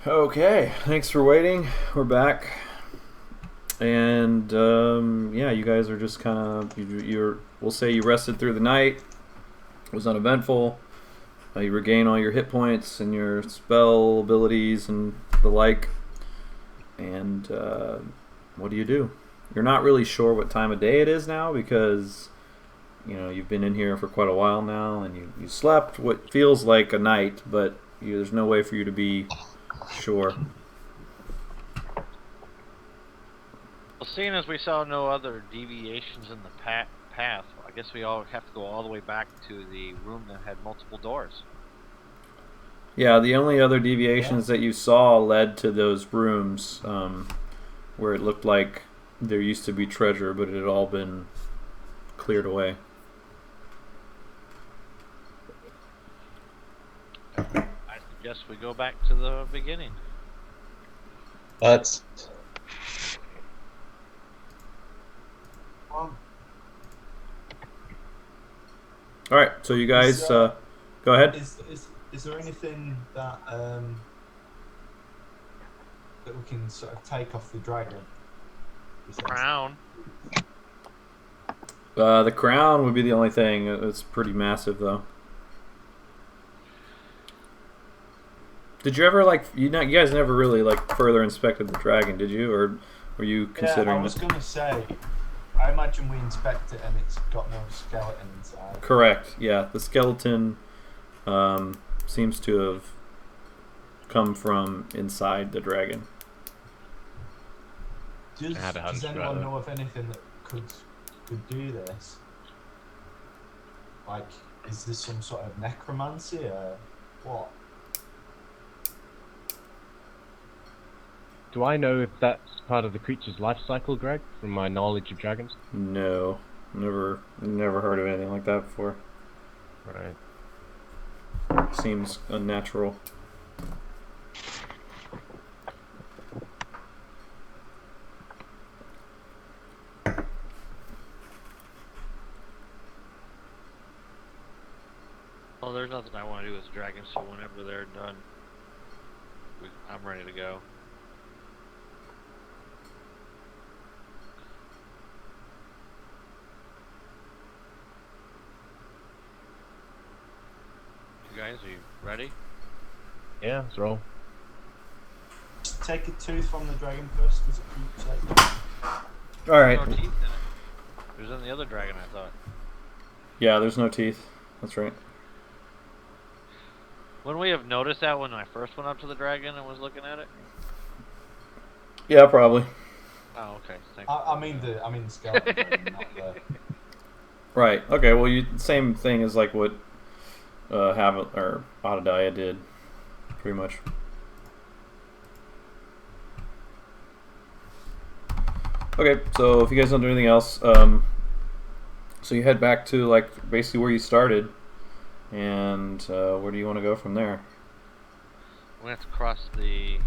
Okay, thanks for waiting. We're back, and yeah, you guys are just kind of you're. We'll say you rested through the night. It was uneventful. You regain all your hit points and your spell abilities and the like. And what do you do? You're not really sure what time of day it is now because you've been in here for quite a while now, and you slept what feels like a night, but there's no way for you to be sure. Well, seeing as we saw no other deviations in the path, I guess we all have to go all the way back to the room that had multiple doors. Yeah, the only other deviations that you saw led to those rooms where it looked like there used to be treasure, but it had all been cleared away. I suggest we go back to the beginning. Let's. All right, so you guys go ahead. Is there anything that that we can sort of take off the dragon? Crown. The crown would be the only thing. It's pretty massive, though. Did you ever you guys never really further inspected the dragon, did you, or were you considering? Yeah, I was gonna say. I imagine we inspect it and it's got no skeleton inside. Correct. Yeah, the skeleton seems to have come from inside the dragon. Does anyone know of anything that could do this? Like, is this some sort of necromancy or what? Do I know if that's part of the creature's life cycle, Greg, from my knowledge of dragons? No. Never heard of anything like that before. Right. Seems unnatural. Well, there's nothing I want to do with dragons, so whenever they're done, I'm ready to go. You guys, are you ready? Yeah, let's roll. Take a tooth from the dragon first, because it keeps like... All right. There's no teeth in it. It was in the other dragon, I thought. Yeah, there's no teeth. That's right. Wouldn't we have noticed that when I first went up to the dragon and was looking at it? Yeah, probably. Oh, okay. I mean the skeleton dragon, not the... Right. Okay. Well, same thing as what Adadiah did, pretty much. Okay, so if you guys don't do anything else, so you head back to basically where you started, and where do you want to go from there? We have to cross the.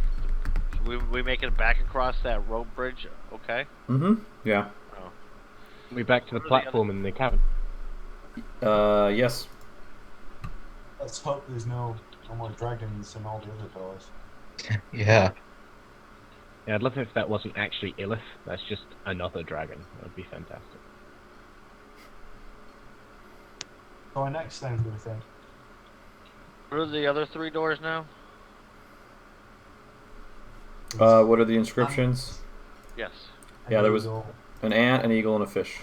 We make it back across that rope bridge, okay? Mm-hmm. Yeah. Oh. We back to the platform in the cavern. Yes. Let's hope there's no more dragons in all the other doors. Yeah. Yeah, I'd love it if that wasn't actually Illith. That's just another dragon. That would be fantastic. Going next then, do we think? What are the other three doors now? What are the inscriptions? Yes. Yeah, there was an ant, an eagle, and a fish.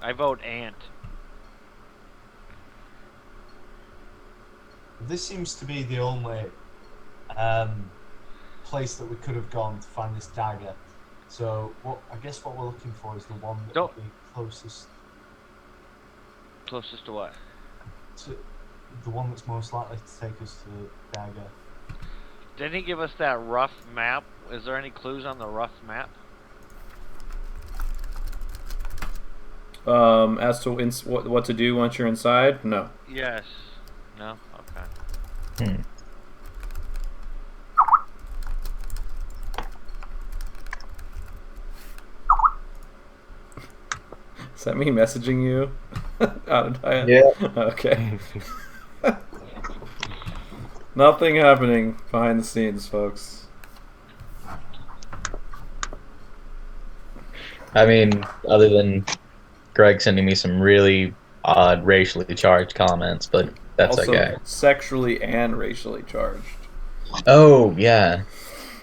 I vote ant. This seems to be the only place that we could have gone to find this dagger. So I guess what we're looking for is the one that would be closest. Closest to what? To the one that's most likely to take us to the dagger. Didn't he give us that rough map? Is there any clues on the rough map? As to what to do once you're inside? No. Yes. No? Okay. Is that me messaging you? Out of diet? Yeah. Okay. Nothing happening behind the scenes, folks. I mean, other than Greg sending me some really odd racially charged comments, but that's Also, okay. sexually and racially charged. Oh, yeah.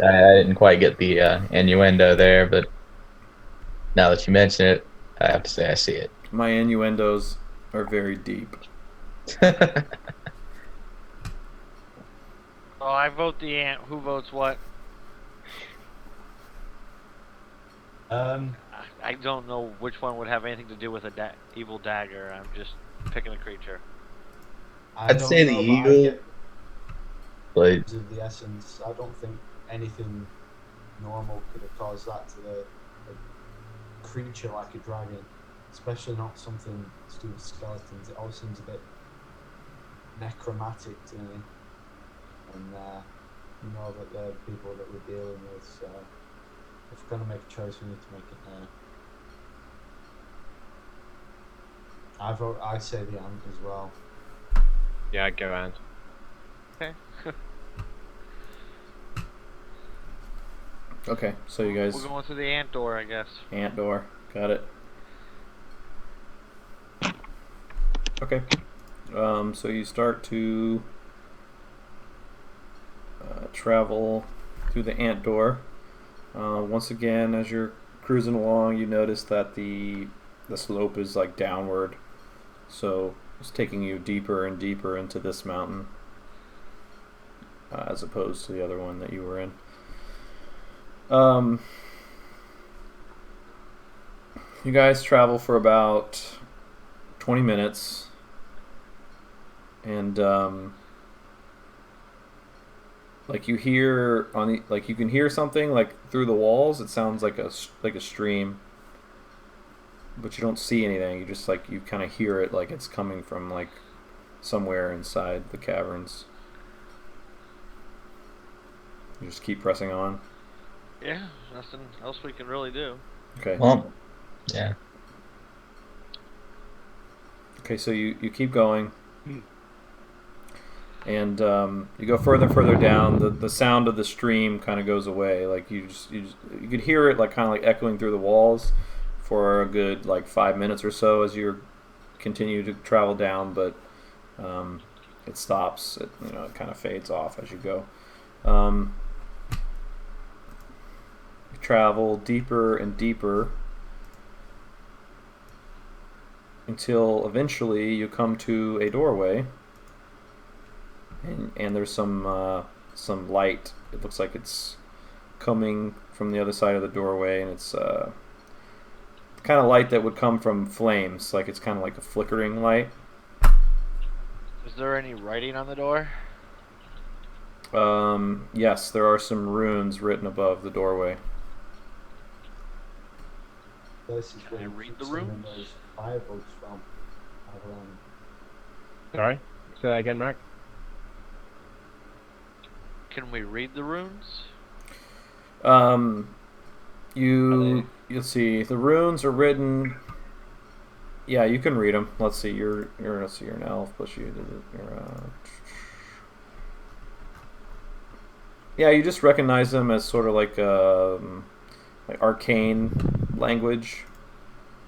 I didn't quite get the innuendo there, but now that you mention it, I have to say I see it. My innuendos are very deep. Oh, I vote the ant. Who votes what? I don't know which one would have anything to do with a evil dagger. I'm just picking a creature. I'd say the eagle, but Of the essence, I don't think anything normal could have caused that to a creature like a dragon, especially not something to do with skeletons. It all seems a bit necromantic to me, and you know that the people that we're dealing with. So if we're gonna make a choice, we need to make it now. I say the ant as well. Yeah, I'd go ant. Okay. Okay, so you guys... We're going through the ant door, I guess. Ant door. Got it. Okay. So you start to travel through the ant door. Once again, as you're cruising along, you notice that the slope is like downward. So it's taking you deeper and deeper into this mountain as opposed to the other one that you were in. You guys travel for about 20 minutes, and like you hear on the you can hear something like through the walls. It sounds like a stream, but you don't see anything. You just you kind of hear it like it's coming from like somewhere inside the caverns. You just keep pressing on. Yeah, nothing else we can really do. Okay. well, yeah. Okay, so you keep going, and you go further and further down. The sound of the stream kind of goes away. Like you could hear it like kind of like echoing through the walls for a good 5 minutes or so as you continue to travel down, but it stops. It kind of fades off as you go. You travel deeper and deeper until eventually you come to a doorway, and there's some light. It looks like it's coming from the other side of the doorway, and it's the kind of light that would come from flames. Like it's kind of like a flickering light. Is there any writing on the door? Yes, there are some runes written above the doorway. This is Can I where read the some of runes? those firebolts from. Sorry? Say that again, Mark? Can we read the runes? You'll see the runes are written. Yeah, you can read them. Let's see. You're an elf, plus you're yeah, you just recognize them as sort of like arcane language.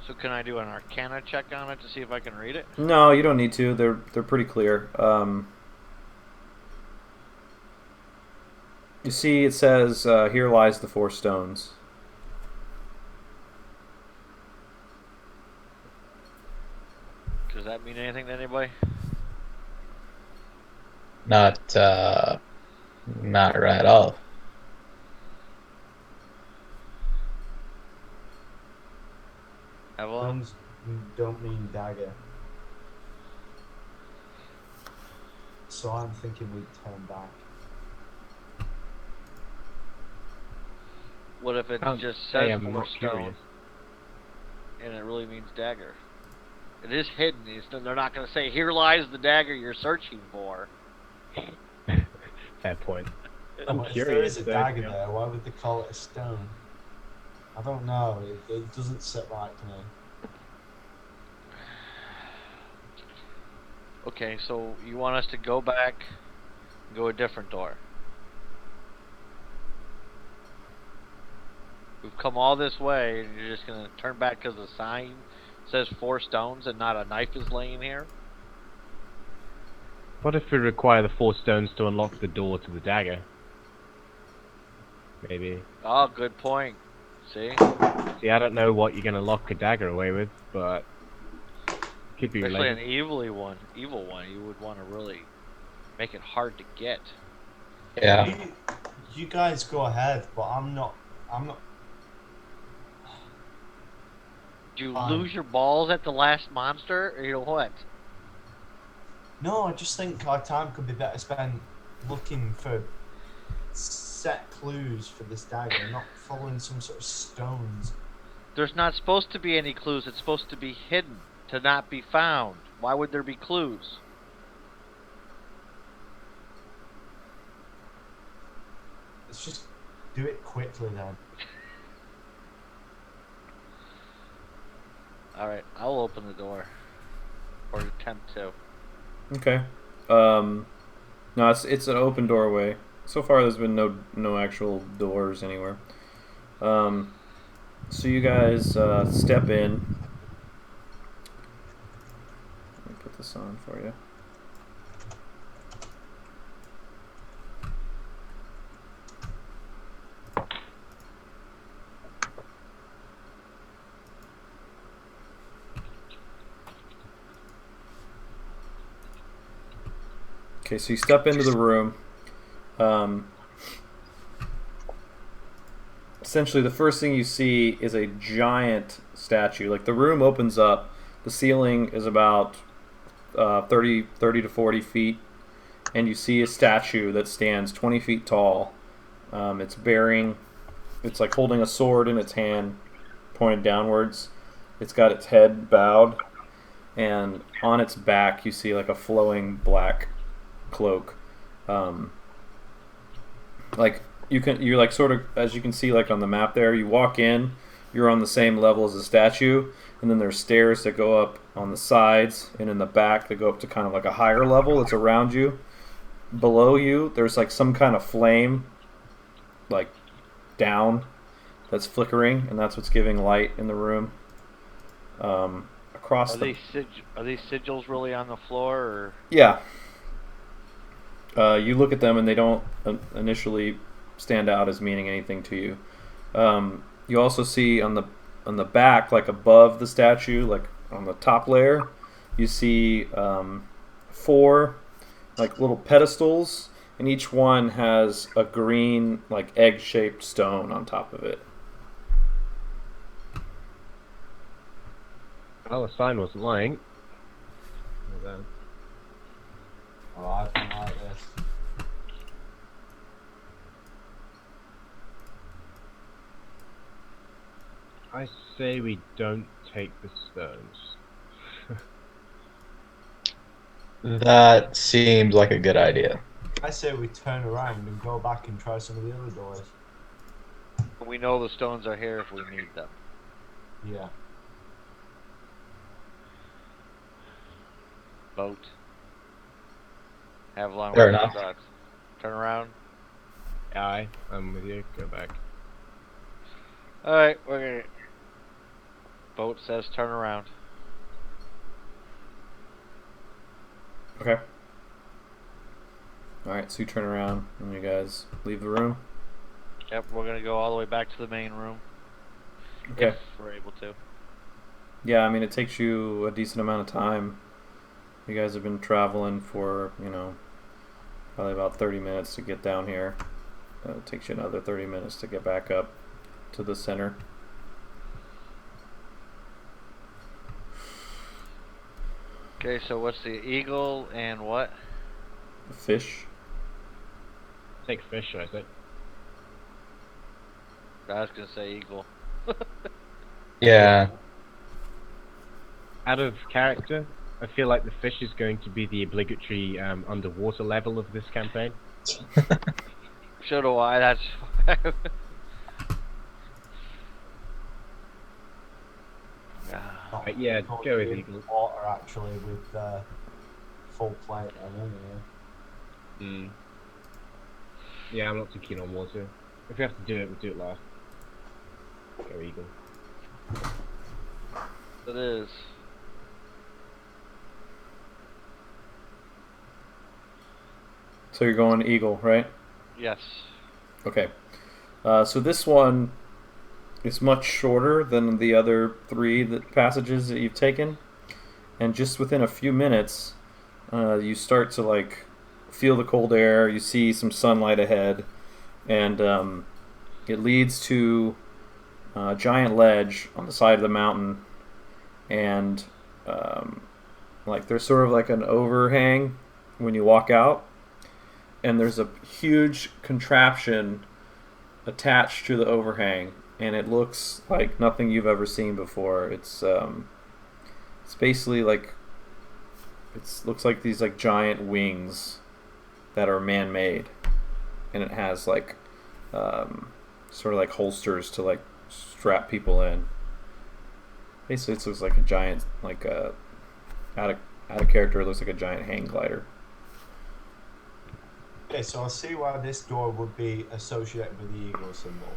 So can I do an Arcana check on it to see if I can read it? No, you don't need to. They're pretty clear. You see, it says, "Here lies the 4 stones." Does that mean anything to anybody? Not right off. Avalon? Guns don't mean dagger. So I'm thinking we turn back. What if it Can't just say says I'm 4 not stone curious. and it really means dagger? It is hidden. They're not going to say, "Here lies the dagger you're searching for." Fair point. Well, I'm if there curious. is a though, dagger yeah. there, why would they call it a stone? I don't know. It doesn't sit right to me. Okay, so you want us to go back Go a different door. We've come all this way, and you're just gonna turn back because the sign says 4 stones and not a knife is laying here? What if we require the 4 stones to unlock the door to the dagger? Maybe. Oh, good point. See? See, I don't know what you're gonna lock a dagger away with, but could be Especially an related. evil one, you would want to really make it hard to get. Yeah. You guys go ahead, but I'm not. Do you Fine. lose your balls at the last monster, or what? No, I just think our time could be better spent looking for set clues for this dagger, not following some sort of stones. There's not supposed to be any clues. It's supposed to be hidden, to not be found. Why would there be clues? Let's just do it quickly then. Alright, I'll open the door. Or attempt to. Okay. No, it's an open doorway. So far, there's been no actual doors anywhere. So you guys step in. Let me put this on for you. Okay, so you step into the room. Essentially, the first thing you see is a giant statue. Like, the room opens up. The ceiling is about 30 to 40 feet. And you see a statue that stands 20 feet tall. It's like holding a sword in its hand, pointed downwards. It's got its head bowed. And on its back, you see like a flowing black cloak. Like you're like sort of, as you can see like on the map there, you walk in, you're on the same level as the statue, and then there's stairs that go up on the sides and in the back that go up to kind of like a higher level that's around you. Below you, there's like some kind of flame, like down, that's flickering, and that's what's giving light in the room. Across Are the these sigils really on the floor, or? yeah. You look at them and they don't initially stand out as meaning anything to you. You also see on the back, like above the statue, like on the top layer, you see 4 like little pedestals, and each one has a green like egg-shaped stone on top of it. Well, the sign wasn't lying. Oh, I don't like this. I say we don't take the stones. That seems like a good idea. I say we turn around and go back and try some of the other doors. We know the stones are here if we need them. Yeah. Boat. Avalon, Fair what's your enough. thoughts? Turn around. Aye, I'm with you. Go back. Alright, we're gonna... Boat says turn around. Okay. Alright, so you turn around and you guys leave the room. Yep, we're gonna go all the way back to the main room. Okay. If we're able to. Yeah, I mean, it takes you a decent amount of time. You guys have been traveling for, probably about 30 minutes to get down here. It takes you another 30 minutes to get back up to the center. Okay, so what's the eagle and what? The fish. Take fish, I think. I was gonna say eagle. Yeah. Out of character, I feel like the fish is going to be the obligatory underwater level of this campaign. So do I, that's... Not Yeah, not go with in eagle. Water actually with full plate and anyway. Yeah, I'm not too keen on water. If we have to do it, we'll do it last. Go eagle. It is. So you're going eagle, right? Yes. Okay. So this one is much shorter than the other three passages that you've taken, and just within a few minutes, you start to like feel the cold air. You see some sunlight ahead, and it leads to a giant ledge on the side of the mountain, and like there's sort of like an overhang when you walk out, and there's a huge contraption attached to the overhang, and it looks like nothing you've ever seen before. It's basically like looks like these like giant wings that are man-made, and it has like sort of like holsters to like strap people in. Basically, it looks like a giant like out of character. It looks like a giant hang glider. Okay, so I see why this door would be associated with the eagle symbol.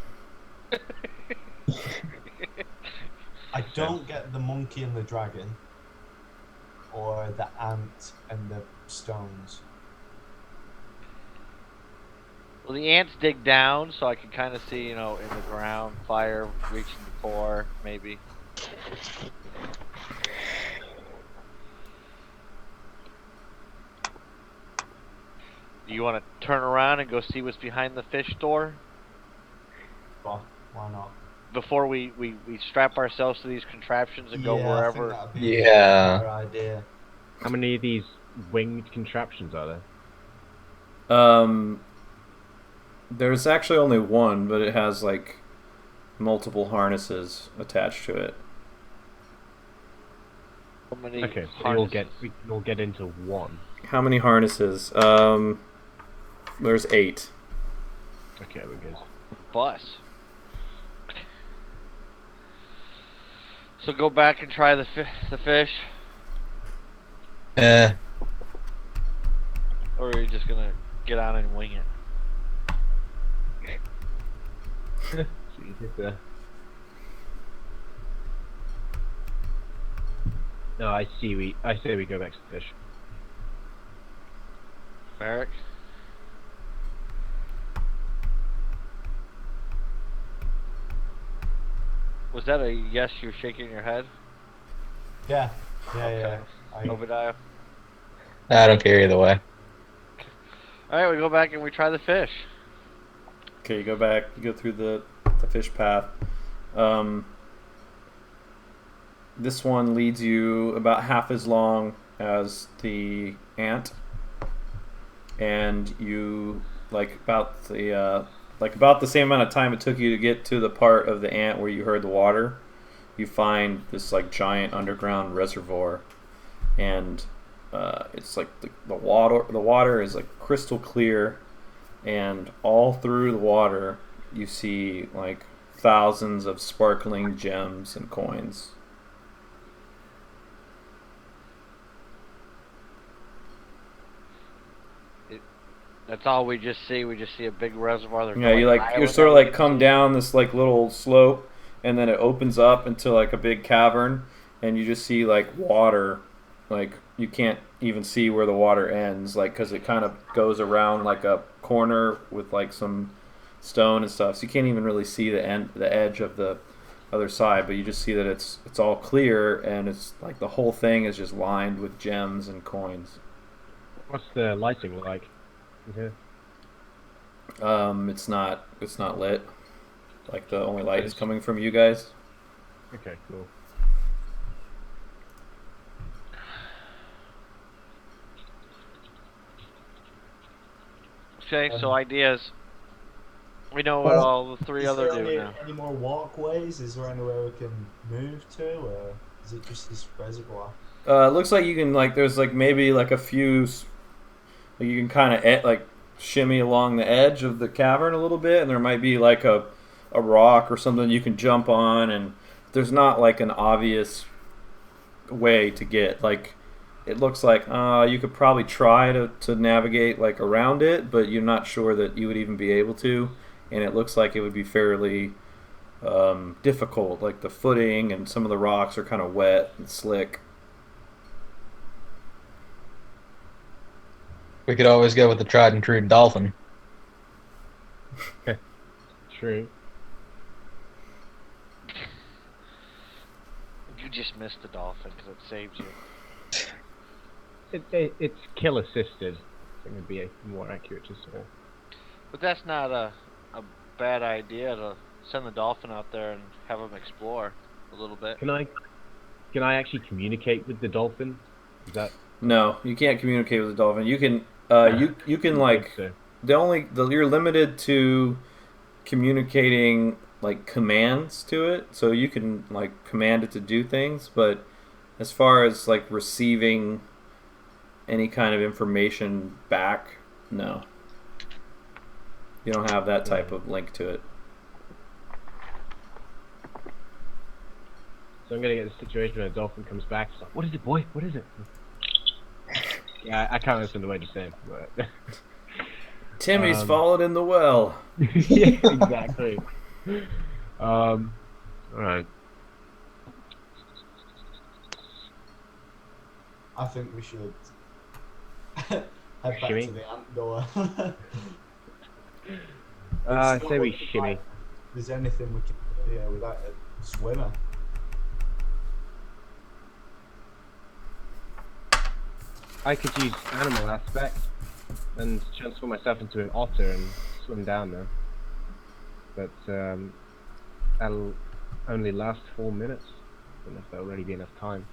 I don't get the monkey and the dragon, or the ant and the stones. Well, the ants dig down, so I can kind of see, in the ground, fire reaching the core, maybe. Do you want to turn around and go see what's behind the fish door? But why not? Before we strap ourselves to these contraptions and go wherever. I think that'd be Yeah. a better idea. How many of these winged contraptions are there? There's actually only one, but it has like multiple harnesses attached to it. How many Okay, so harnesses? we can all get into one. How many harnesses? There's 8. Okay, we're good. Bus. So go back and try the fish, Eh. or are you just gonna get on and wing it? So you did the... No, I say we go back to the fish. Merrick? Was that a yes? You're shaking your head? Yeah. Okay. Obadiah? I don't care either way. Alright, we go back and we try the fish. Okay, you go back. You go through the fish path. This one leads you about half as long as the ant, and you about the same amount of time it took you to get to the part of the ant where you heard the water. You find this like giant underground reservoir, and it's like the water is like crystal clear, and all through the water you see like thousands of sparkling gems and coins. That's all we just see. We just see a big reservoir. There's Yeah, no, you like, you island sort of that we like can come see. down this like little slope, and then it opens up into like a big cavern, and you just see like water, like you can't even see where the water ends, like because it kind of goes around like a corner with like some stone and stuff, so you can't even really see the edge of the other side, but you just see that it's all clear, and it's like the whole thing is just lined with gems and coins. What's the lighting like? Okay. It's not lit. Like the only light is coming from you guys. Okay, cool. Okay, so ideas. We know what all the three Is other there do now. any more walkways? Is there anywhere we can move to, or is it just this reservoir? It looks like you can there's maybe a few. You can kind of like shimmy along the edge of the cavern a little bit, and there might be like a rock or something you can jump on, and there's not like an obvious way to get it looks like you could probably try to navigate like around it, but you're not sure that you would even be able to. And it looks like it would be fairly difficult. Like the footing and some of the rocks are kind of wet and slick. We could always go with the tried and true dolphin. True. You just missed the dolphin because it saved you. It's kill assisted. I think would be more accurate to say. But that's not a bad idea to send the dolphin out there and have him explore a little bit. Can I actually communicate with the dolphin? Is that No, you can't communicate with the dolphin. You can you can I like think you're limited to communicating like commands to it, so you can like command it to do things, but as far as like receiving any kind of information back, no. You don't have that type of link to it. So I'm gonna get the situation where a dolphin comes back. It's like, what is it, boy? What is it? Yeah, I can't listen to what you're saying, but Timmy's fallen in the well. yeah, exactly. All right. I think we should head back Shimmy? to the ant door. I It's say we not like shimmy. There's anything we can do here without a swimmer. I could use animal aspect and transform myself into an otter and swim down there. But that'll only last 4 minutes. I don't know if that'll already be enough time.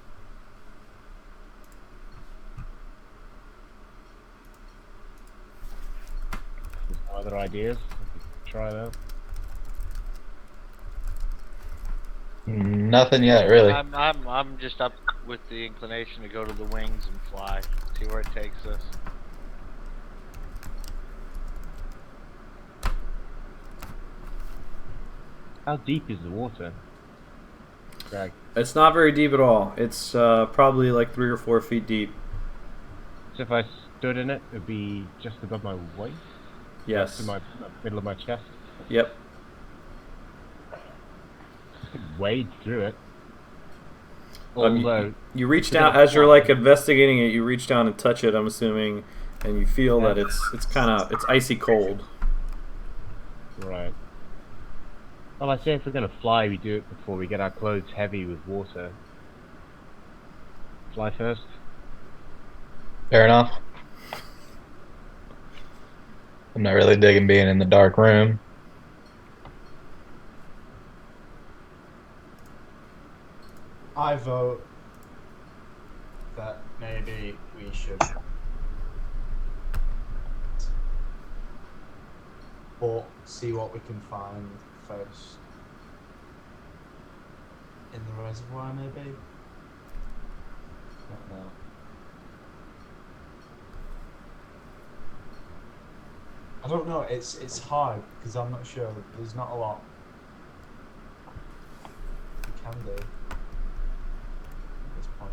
There's no other ideas? I could try that. Nothing yet, really. I'm just up with the inclination to go to the wings and fly. See where it takes us. How deep is the water? Greg. It's not very deep at all. It's probably like 3 or 4 feet deep. So if I stood in it, it'd be just above my waist? Yes. To my middle of my chest? Yep. I could wade through it. You- Although, You reach It's a down bit of as you're fly. like investigating it. You reach down and touch it. I'm assuming, and you feel that it's kind of it's icy cold. right. Well, I say if we're gonna fly, we do it before we get our clothes heavy with water. Fly first. Fair enough. I'm not really digging being in the dark room. I vote that maybe we should but see what we can find first. In the reservoir, maybe? Don't know. I don't know, it's hard because I'm not sure. There's not a lot we can do at this point.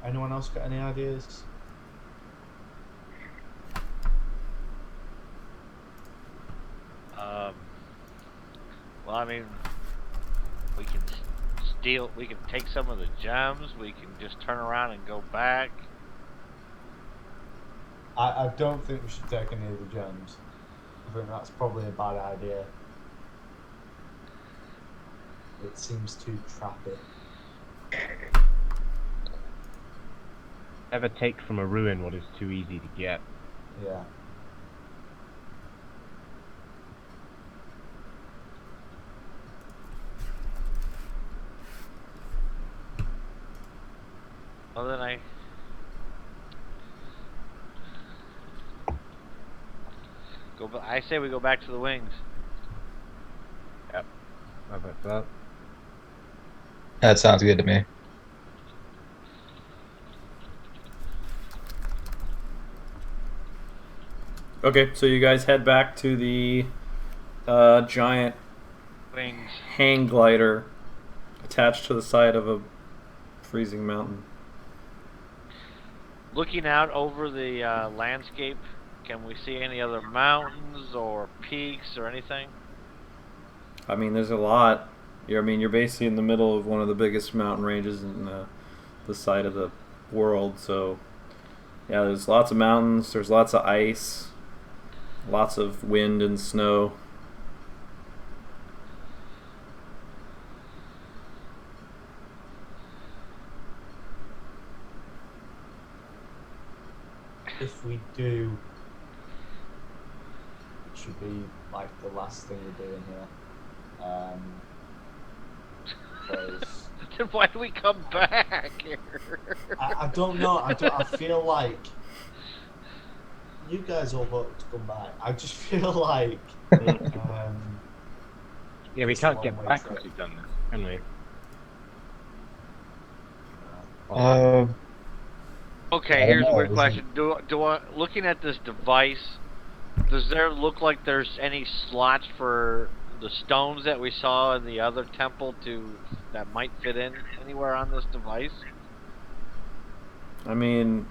Anyone else got any ideas? Well, I mean, we can steal. We can take some of the gems. We can just turn around and go back. I don't think we should take any of the gems. I think that's probably a bad idea. It seems too trappy. Never take from a ruin what is too easy to get. Yeah. Well, then I say we go back to the wings. Yep. How about that? That sounds good to me. Okay, so you guys head back to the giant Wings. hang glider attached to the side of a freezing mountain. Looking out over the landscape, can we see any other mountains or peaks or anything? I mean, there's a lot. You're basically in the middle of one of the biggest mountain ranges in the side of the world. So, yeah, there's lots of mountains. There's lots of ice, lots of wind and snow. If we do, it should be like the last thing we're doing here. Because Then why do we come back here? I don't know. I feel like you guys all voted to come back. I just feel like Yeah, we it's a can't get long-way back trip. once we've done this, can we? Okay, I don't here's a know, weird isn't- question. Do I, looking at this device, does there look like there's any slots for the stones that we saw in the other temple that might fit in anywhere on this device? I mean,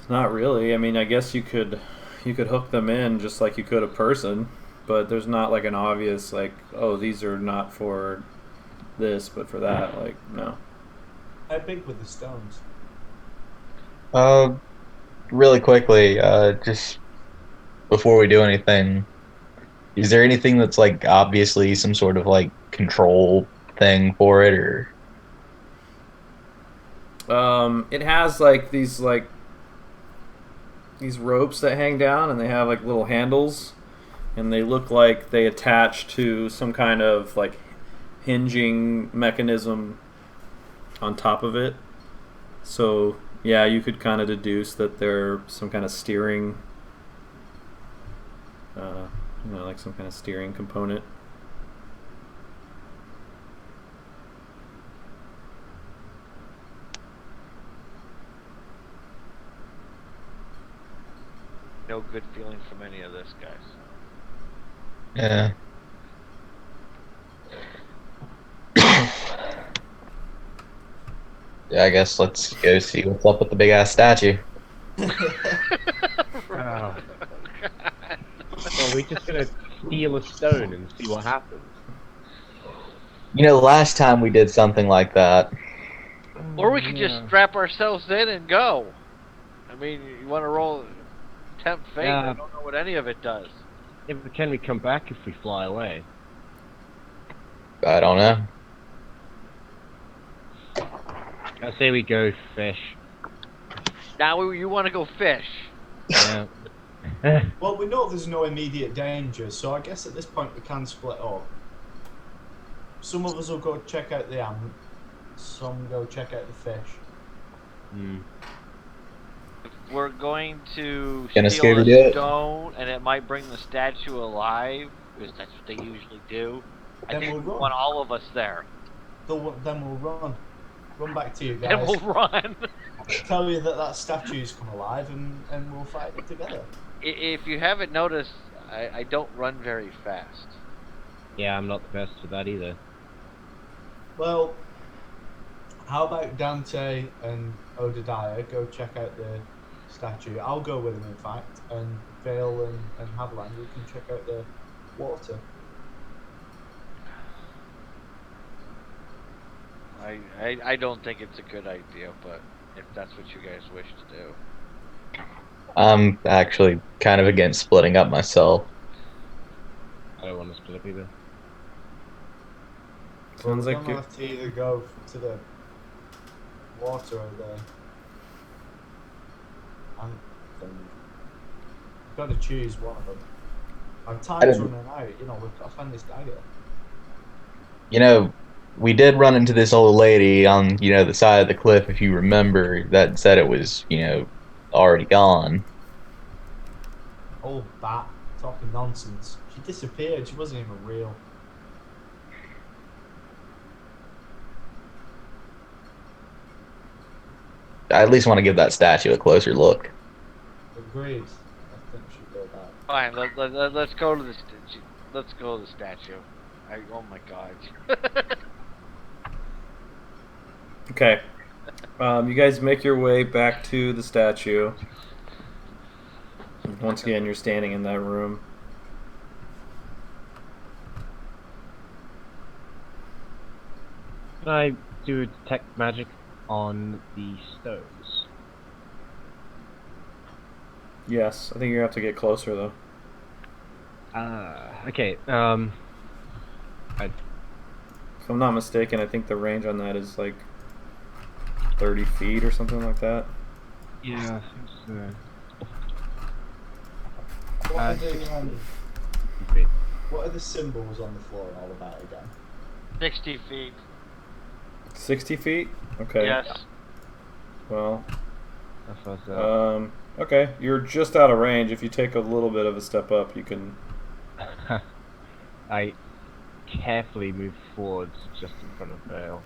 not really. I mean, I guess you could hook them in just like you could a person, but there's not like an obvious like, oh, these are not for this, but for that. Like, no. How big were the stones? Really quickly, just before we do anything, is there anything that's like obviously some sort of like control thing for it, or It has like these ropes that hang down, and they have like little handles, and they look like they attach to some kind of like hinging mechanism on top of it. So yeah, you could kind of deduce that they're some kind of steering, like some kind of steering component. No good feeling from any of this, guys. yeah? Yeah, I guess let's go see what's up with the big ass statue. Oh. Well, we're just gonna steal a stone and see what happens. You know, the last time we did something like that, Or we could just strap ourselves in and go. I mean, you want to roll tempt fate? I don't know what any of it does. Yeah, but can we come back if we fly away? I don't know. I say we go fish. Now you want to go fish. Yeah. Well, we know there's no immediate danger, so I guess at this point we can split up. Some of us will go check out the ant, some go check out the fish. We're going to Gonna steal Scooby-Doo a it? stone, and it might bring the statue alive, because that's what they usually do. I Then think we'll we run. want all of us there. Then we'll run. Run back to you Then guys. we'll run. Tell you that statue's come alive, and we'll fight it together. If you haven't noticed, I don't run very fast. Yeah, I'm not the best for that either. Well, how about Dante and Odadiah go check out the statue? I'll go with them, in fact, and Vale and Haviland, you can check out the water. I don't think it's a good idea, but if that's what you guys wish to do. I'm actually kind of against splitting up myself. I don't want to split up either. Sounds We're like gonna good. have to either go to the water or the ant thing. We've got to choose one of them. And time's don't- running out, you know, we've got to find this dagger. You know, we did run into this old lady on, the side of the cliff, if you remember, that said it was, already gone. Old bat, talking nonsense. She disappeared, she wasn't even real. I at least want to give that statue a closer look. Agreed. I think we should go back. Fine, let's go to the statue. Let's go to the statue. Oh my god. Okay. You guys make your way back to the statue. Once again, you're standing in that room. Can I do a detect magic on the stones? Yes, I think you have to get closer though. Okay. If I'm not mistaken, I think the range on that is like 30 feet or something like that. Yeah, I think so. What are the symbols on the floor all about again? 60 feet. 60 feet? Okay. Yes. Well, That's what I was, okay. You're just out of range. If you take a little bit of a step up, you can. I carefully move forwards just in front of Vale.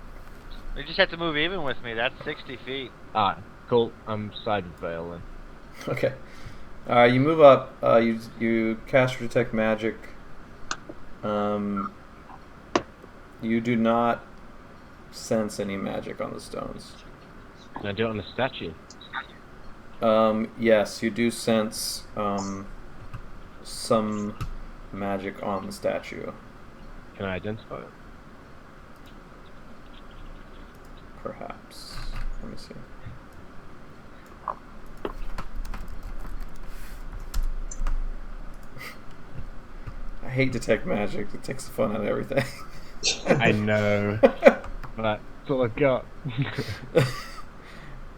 You just have to move even with me. That's 60 feet. Ah, cool. I'm side with Vale then. Okay. You move up. You cast your detect magic. You do not sense any magic on the stones. Can I do it on the statue? Yes, you do sense some magic on the statue. Can I identify it? Perhaps. Let me see. I hate detect magic. It takes the fun out of everything. I know. But that's all I've got.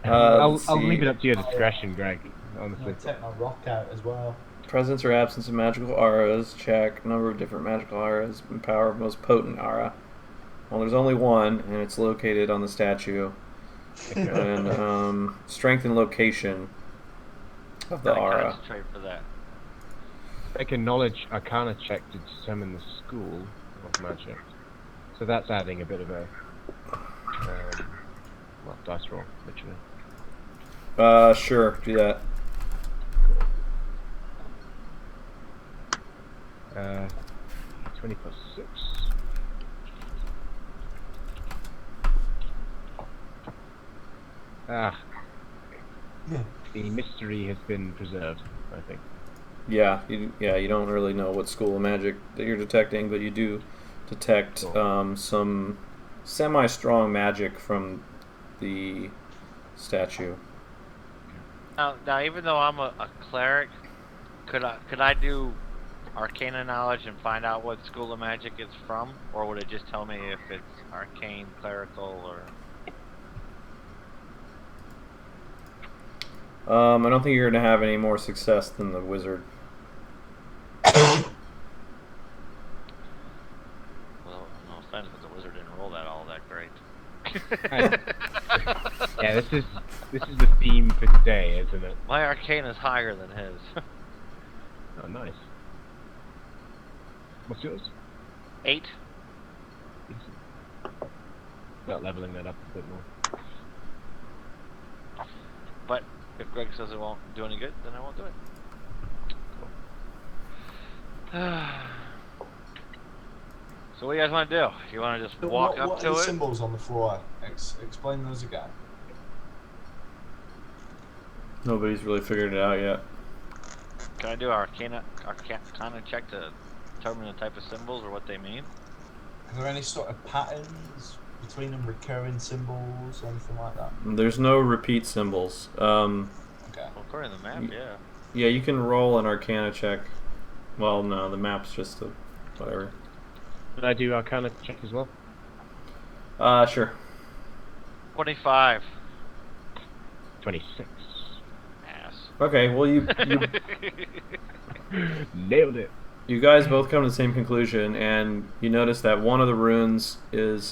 I'll leave it up to your discretion, Greg. I'm Honestly. gonna take my rock out as well. Presence or absence of magical auras. Check. Number of different magical auras. And power of most potent aura. Well, there's only one, and it's located on the statue. And strength and location of the Gotta aura. concentrate for that. Make a knowledge arcana check to determine the school of magic. So that's adding a bit of a well, dice roll, literally. Sure, do that. 20 plus 6. Ah. The mystery has been preserved, I think. Yeah, you don't really know what school of magic that you're detecting, but you do detect some semi-strong magic from the statue. Now, even though I'm a cleric, could I do arcana knowledge and find out what school of magic it's from, or would it just tell me if it's arcane, clerical, or? I don't think you're going to have any more success than the wizard. Well, no offense, but the wizard didn't roll that all that great. Yeah, this is the theme for today, isn't it? My arcane is higher than his. Oh, nice. What's yours? 8. About leveling that up a bit more. But if Greg says it won't do any good, then I won't do it. So what do you guys want to do? You want to just walk up what to are the it? symbols on the floor? Explain those again. Nobody's really figured it out yet. Can I do arcana check to determine the type of symbols or what they mean? Are there any sort of patterns between them, recurring symbols, anything like that? There's no repeat symbols. Okay. Well, according to the map, yeah. Yeah, you can roll an arcana check. Well, no, the map's just a whatever. Did I do arcana check as well? Sure. 25. 26. Ass. Okay, well you Nailed it. you guys both come to the same conclusion, and you notice that one of the runes is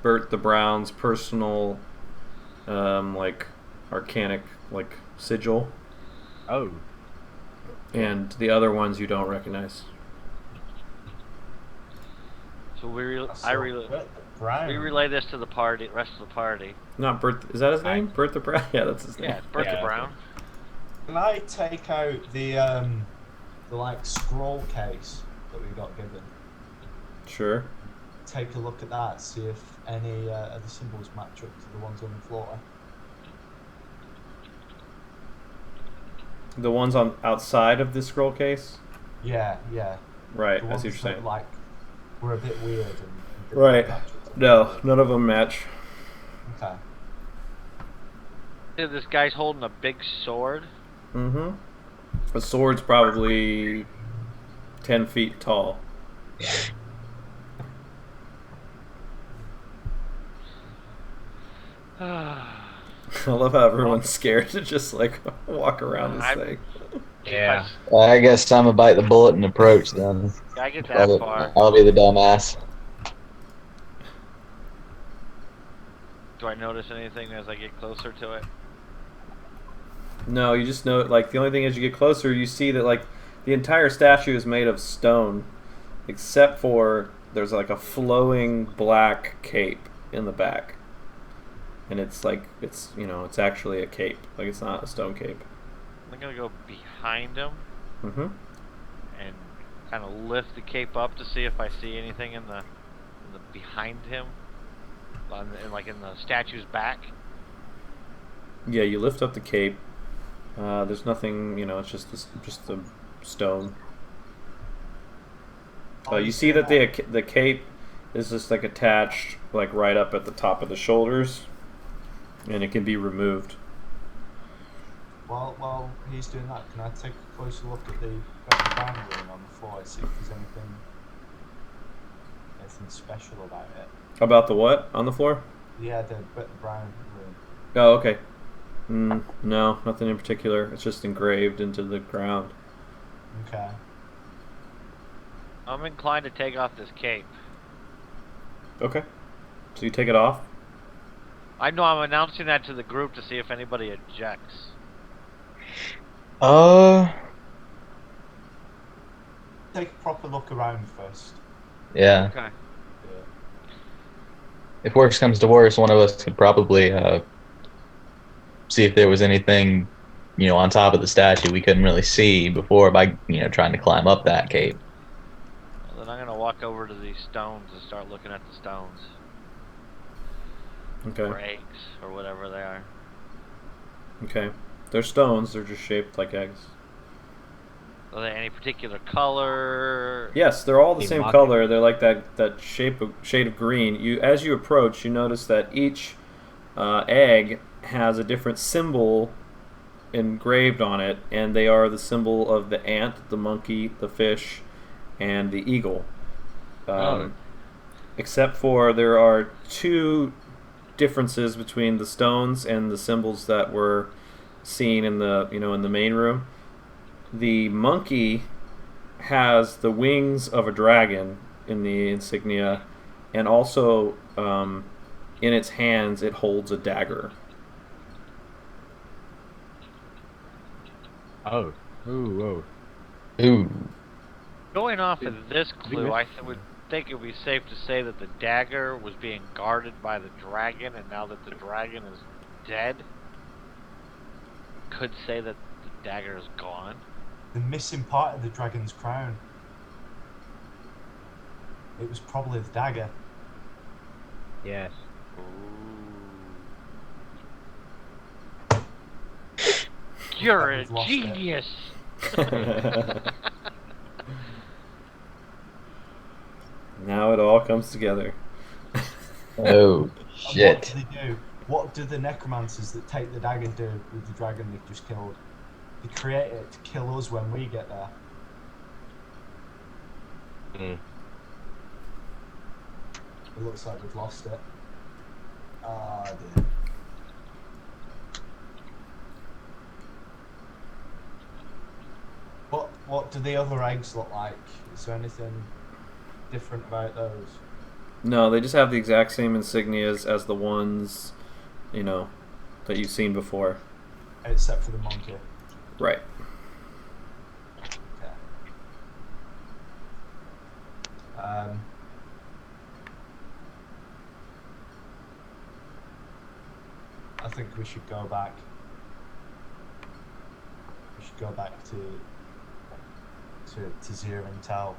Bert the Brown's personal, like arcanic like sigil, Oh. and the other ones you don't recognize. So we Brown. relay this to the party, rest of the party. Not Bert. Is that his name? Bert the Brown. Yeah, that's his name. Yeah, it's Bertha Yeah. Brown. Can I take out the like scroll case that we got given? Sure. take a look at that, see if any of the symbols match up to the ones on the floor. The ones on outside of the scroll case. Yeah, yeah. Right. The I see what ones you're that saying. like were a bit weird and didn't Right. match up to the No, floor. none of them match. Okay. This guy's holding a big sword. Mm-hmm. The sword's probably 10 feet tall. I love how everyone's scared to just like walk around this thing. Yeah. I guess I'm gonna bite the bullet and approach then. I get that far. I'll be the dumbass. Do I notice anything as I get closer to it? No, you just know, like, the only thing as you get closer, you see that, like, the entire statue is made of stone, except for there's, like, a flowing black cape in the back. And it's, like, it's, you know, it's actually a cape. Like, it's not a stone cape. I'm gonna go behind him Mm-hmm. and kind of lift the cape up to see if I see anything in the behind him, like in the statue's back. Yeah, you lift up the cape. There's nothing, you know, it's just the stone. You see that the cape is just like attached, like right up at the top of the shoulders, and it can be removed. While he's doing that, can I take a closer look at the brown ring on the floor, see if there's anything special about it? About the what on the floor? Yeah, the brown ring. Oh, okay. No, nothing in particular. It's just engraved into the ground. Okay. I'm inclined to take off this cape. Okay. So you take it off? I know I'm announcing that to the group to see if anybody objects. Take a proper look around first. Yeah. Okay. If worse comes to worse, one of us could probably see if there was anything, you know, on top of the statue we couldn't really see before by, you know, trying to climb up that cape. Well, then I'm gonna walk over to these stones and start looking at the stones. Okay. Or eggs, or whatever they are. Okay. They're stones. They're just shaped like eggs. Are they any particular color? Yes, they're all the Hey, same Mark. color. They're like that shade of green. As you approach, you notice that each egg has a different symbol engraved on it, and they are the symbol of the ant, the monkey, the fish, and the eagle. Except for there are two differences between the stones and the symbols that were seen in the main room. The monkey has the wings of a dragon in the insignia, and also in its hands it holds a dagger. Oh. Ooh. Ooh. Going off of this clue, miss- I would think it would be safe to say that the dagger was being guarded by the dragon, and now that the dragon is dead, could say that the dagger is gone. The missing part of the dragon's crown. It was probably the dagger. Yes. Ooh. You're a We've lost it. genius. Now it all comes together. Oh, And shit. what do they do? What do the necromancers that take the dagger do with the dragon they've just killed? They create it to kill us when we get there. Mm. It looks like we've lost it. Ah, dear. What do the other eggs look like? Is there anything different about those? No, they just have the exact same insignias as the ones, that you've seen before. Except for the monkey. Right. Okay. I think we should go back. We should go back to Zero and tell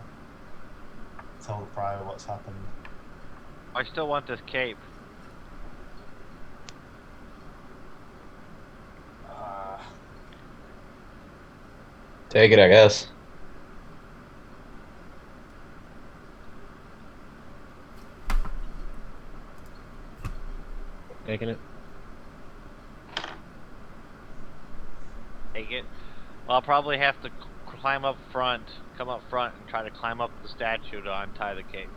the prior what's happened. I still want this cape. Take it, I guess. Taking it. Take it. Well, I'll probably have to climb up front, come up front, and try to climb up the statue to untie the cape.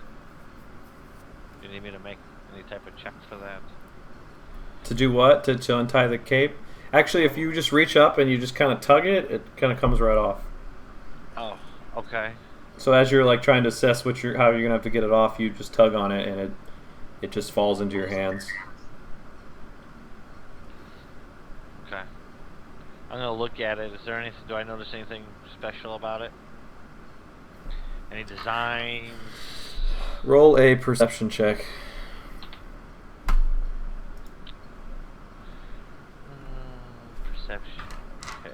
Do you need me to make any type of check for that? To do what? To untie the cape? Actually, if you just reach up and you just kind of tug it, it kind of comes right off. Oh, okay. So as you're like trying to assess how you're gonna have to get it off, you just tug on it and it just falls into your hands. Okay. I'm gonna look at it. Is there anything? Do I notice anything special about it? Any designs? Roll a perception check. Perception. Okay.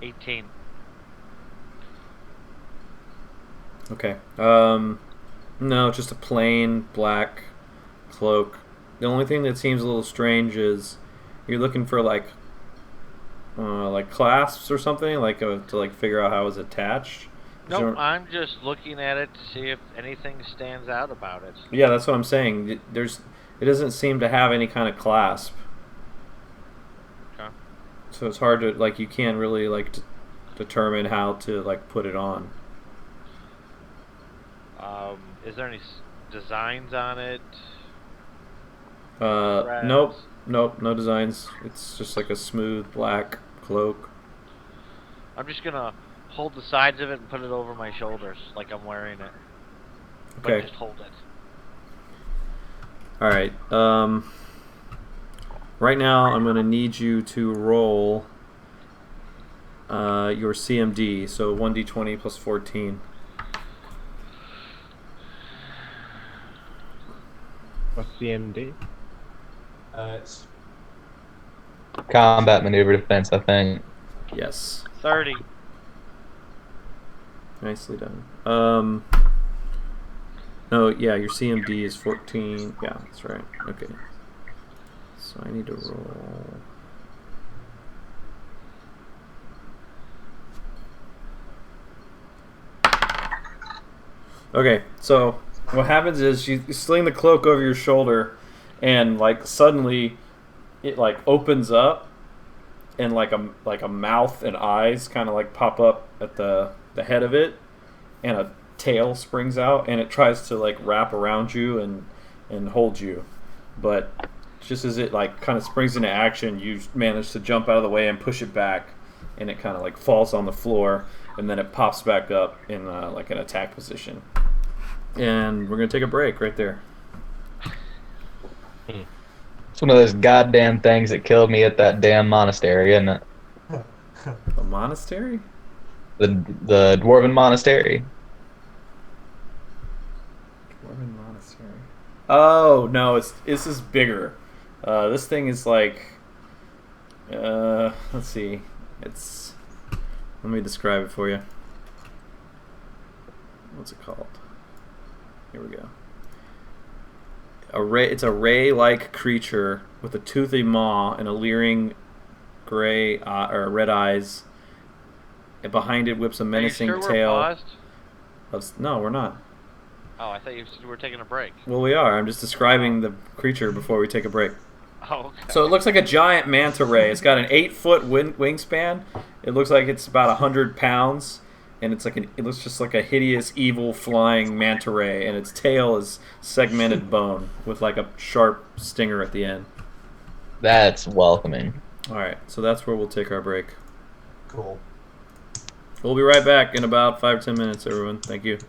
$18. Okay. No, just a plain black cloak. The only thing that seems a little strange is you're looking for like clasps or something, to figure out how it was attached. Nope, I'm just looking at it to see if anything stands out about it. Yeah, that's what I'm saying. It doesn't seem to have any kind of clasp. Okay. So it's hard to you can't really determine how to put it on. Is there any designs on it? Nope, no designs. It's just like a smooth black cloak. I'm just gonna hold the sides of it and put it over my shoulders like I'm wearing it. But Okay. just hold it. All right. Right now, I'm gonna need you to roll your CMD. So 1d20 plus 14. What's CMD? It's Combat maneuver defense, I think. Yes. 30. Nicely done. No, yeah, your CMD is 14. Yeah, that's right. Okay. So I need to roll. Okay, so what happens is you sling the cloak over your shoulder, and suddenly it opens up, and like a mouth and eyes kind of pop up at the head of it, and a tail springs out, and it tries to wrap around you and hold you, but just as it kind of springs into action, you manage to jump out of the way and push it back, and it kind of falls on the floor, and then it pops back up in an attack position. And we're gonna take a break right there. It's one of those goddamn things that killed me at that damn monastery, isn't it? A monastery? The dwarven monastery. Dwarven monastery. Oh no, this is bigger. This thing is let's see. Let me describe it for you. What's it called? Here we go. It's a ray-like creature with a toothy maw and a leering gray or red eyes. And behind it whips a menacing Are you sure tail. we're paused? No, we're not. Oh, I thought you were taking a break. Well, we are. I'm just describing the creature before we take a break. Oh, okay. So it looks like a giant manta ray. It's got an 8-foot wingspan. It looks like it's about 100 pounds. And it looks just like a hideous, evil flying manta ray, and its tail is segmented bone with a sharp stinger at the end. That's welcoming. All right, so that's where we'll take our break. cool. We'll be right back in about 5 or 10 minutes, everyone. Thank you.